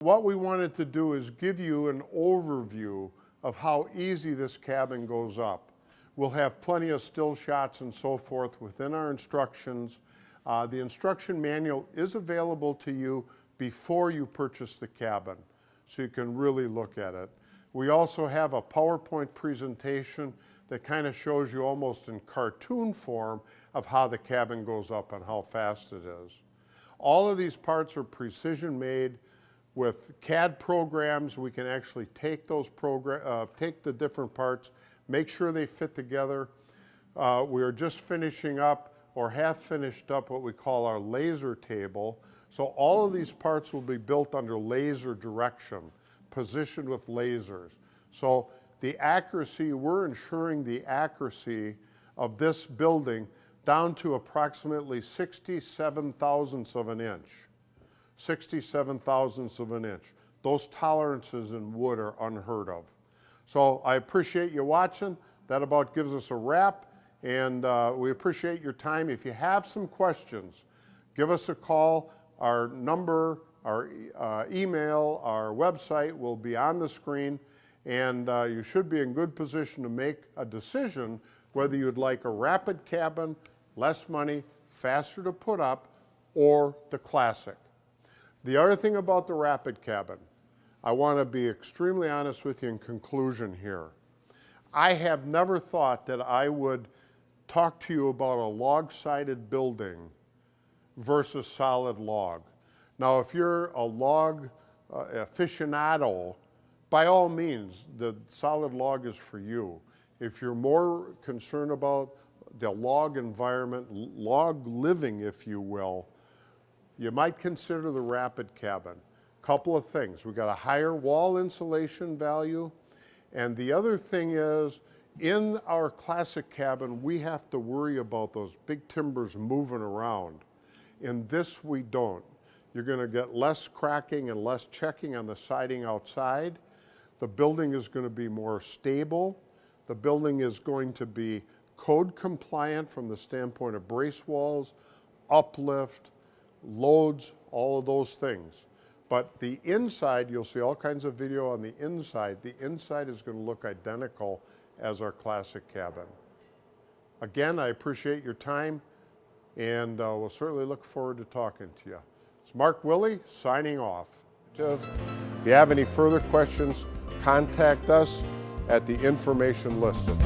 What we wanted to do is give you an overview of how easy this cabin goes up. We'll have plenty of still shots and so forth within our instructions. The instruction manual is available to you before you purchase the cabin, so you can really look at it. We also have a PowerPoint presentation that kind of shows you almost in cartoon form of how the cabin goes up and how fast it is. All of these parts are precision made. With CAD programs, we can actually take those take the different parts, make sure they fit together. We are just finishing up or have finished up what we call our laser table. So all of these parts will be built under laser direction, positioned with lasers. So the accuracy, we're ensuring the accuracy of this building down to approximately 67 thousandths of an inch. 67 thousandths of an inch. Those tolerances in wood are unheard of. So I appreciate you watching. That about gives us a wrap, and we appreciate your time. If you have some questions, give us a call. Our number, our email, our website will be on the screen, and you should be in good position to make a decision whether you'd like a rapid cabin, less money, faster to put up, or the classic. The other thing about the rapid cabin, I want to be extremely honest with you in conclusion here. I have never thought that I would talk to you about a log-sided building versus solid log. Now, if you're a log aficionado, by all means, the solid log is for you. If you're more concerned about the log environment, log living, if you will, you might consider the rapid cabin. Couple of things. We've got a higher wall insulation value, and the other thing is, in our classic cabin, we have to worry about those big timbers moving around. In this, we don't. You're going to get less cracking and less checking on the siding outside. The building is going to be more stable. The building is going to be code compliant from the standpoint of brace walls, uplift, loads, all of those things. But the inside, you'll see all kinds of video on the inside. The inside is going to look identical as our classic cabin. Again, I appreciate your time, and we'll certainly look forward to talking to you. It's Mark Willey signing off. If you have any further questions, contact us at the information listed.